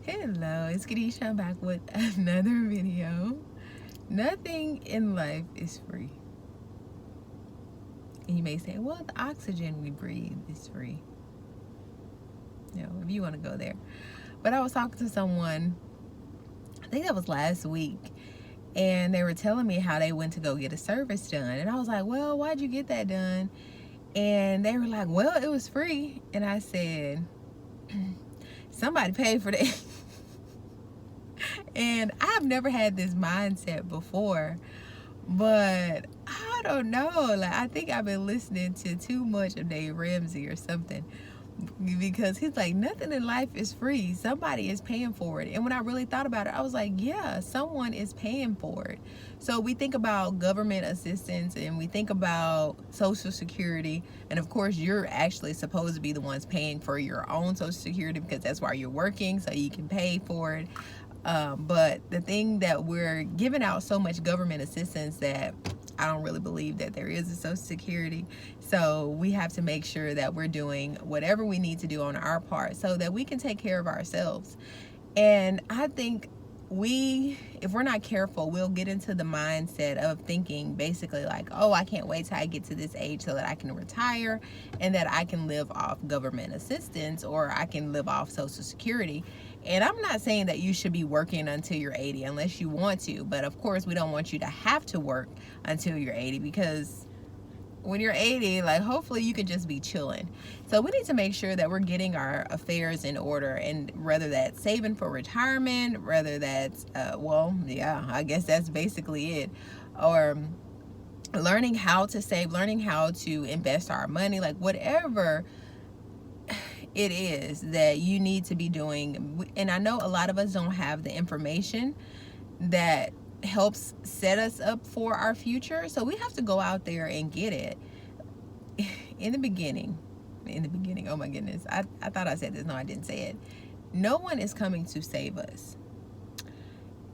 Hello, it's Kadisha. I'm back with another video. Nothing in life is free. And you may say, well, the oxygen we breathe is free. If you want to go there. But I was talking to someone, I think that was last week, and they were telling me how they went to go get a service done. And I was like, well, why'd you get that done? And they were like, well, it was free. And I said, somebody paid for that. And I've never had this mindset before, but I don't know. Like, I think I've been listening to too much of Dave Ramsey or something, because he's like, nothing in life is free. Somebody is paying for it. And when I really thought about it, I was like, yeah, someone is paying for it. So we think about government assistance and we think about Social Security. And of course, you're actually supposed to be the ones paying for your own Social Security, because that's why you're working, so you can pay for it. But the thing that we're giving out so much government assistance that I don't really believe that there is a Social Security. So we have to make sure that we're doing whatever we need to do on our part so that we can take care of ourselves. And I think if we're not careful, we'll get into the mindset of thinking basically like, oh, I can't wait till I get to this age so that I can retire and that I can live off government assistance, or I can live off Social Security. And I'm not saying that you should be working until you're 80 unless you want to, but of course we don't want you to have to work until you're 80, because when you're 80, like, hopefully you can just be chilling. So we need to make sure that we're getting our affairs in order, and whether that's saving for retirement, whether that's I guess that's basically it, or learning how to save, learning how to invest our money, like whatever it is that you need to be doing. And I know a lot of us don't have the information that helps set us up for our future, so we have to go out there and get it. In the beginning, oh my goodness, I thought I said this. No, I didn't say it. No one is coming to save us.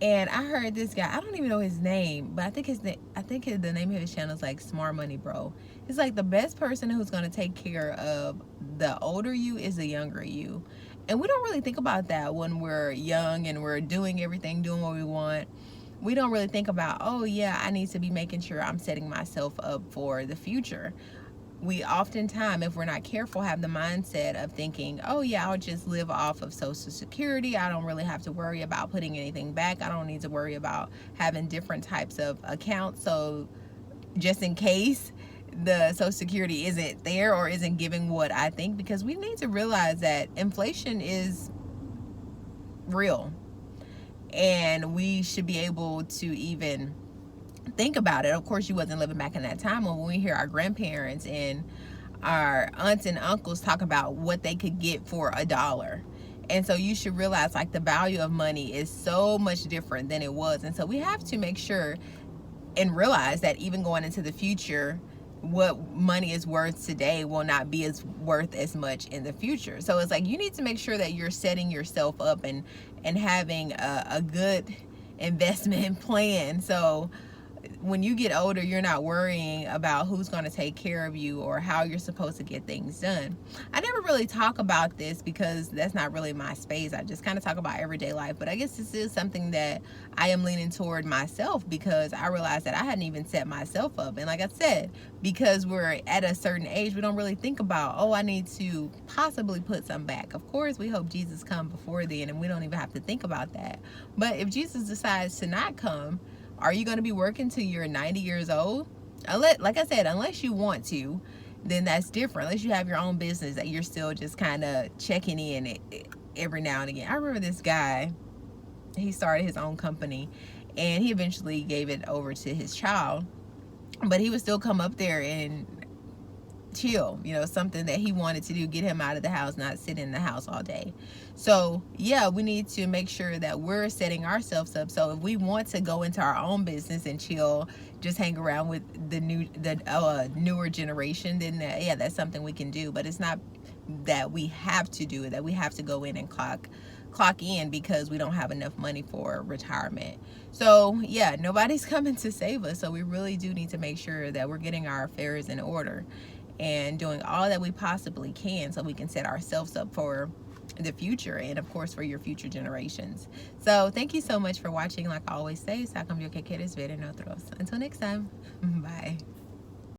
And I heard this guy, I don't even know his name, but I think the name of his channel is like Smart Money Bro. He's like, the best person who's going to take care of the older you is the younger you. And we don't really think about that when we're young and we're doing everything, doing what we want. We don't really think about, oh yeah, I need to be making sure I'm setting myself up for the future. We oftentimes, if we're not careful, have the mindset of thinking, oh yeah, I'll just live off of Social Security. I don't really have to worry about putting anything back. I don't need to worry about having different types of accounts, so just in case the Social Security isn't there or isn't giving what I think, because we need to realize that inflation is real. And we should be able to even think about it. Of course, you wasn't living back in that time, when we hear our grandparents and our aunts and uncles talk about what they could get for $1. And so you should realize, like, the value of money is so much different than it was. And so we have to make sure and realize that even going into the future, what money is worth today will not be worth as much in the future. So it's like, you need to make sure that you're setting yourself up and having a good investment plan, so when you get older, you're not worrying about who's going to take care of you or how you're supposed to get things done. I never really talk about this because that's not really my space. I just kind of talk about everyday life. But I guess this is something that I am leaning toward myself, because I realized that I hadn't even set myself up. And like I said, because we're at a certain age, we don't really think about, oh, I need to possibly put some back. Of course, we hope Jesus come before then, and we don't even have to think about that. But if Jesus decides to not come, are you going to be working till you're 90 years old? Like I said, unless you want to, then that's different. Unless you have your own business that you're still just kind of checking in every now and again. I remember this guy, he started his own company and he eventually gave it over to his child, but he would still come up there and chill, something that he wanted to do, get him out of the house, not sit in the house all day. So yeah, we need to make sure that we're setting ourselves up. So if we want to go into our own business and chill, just hang around with the newer generation, then yeah, that's something we can do. But it's not that we have to do it, that we have to go in and clock in because we don't have enough money for retirement. So yeah, nobody's coming to save us. So we really do need to make sure that we're getting our affairs in order and doing all that we possibly can so we can set ourselves up for the future, and of course for your future generations. So thank you so much for watching. Like I always say, sa cambio que quieres ver en otros. Until next time, bye.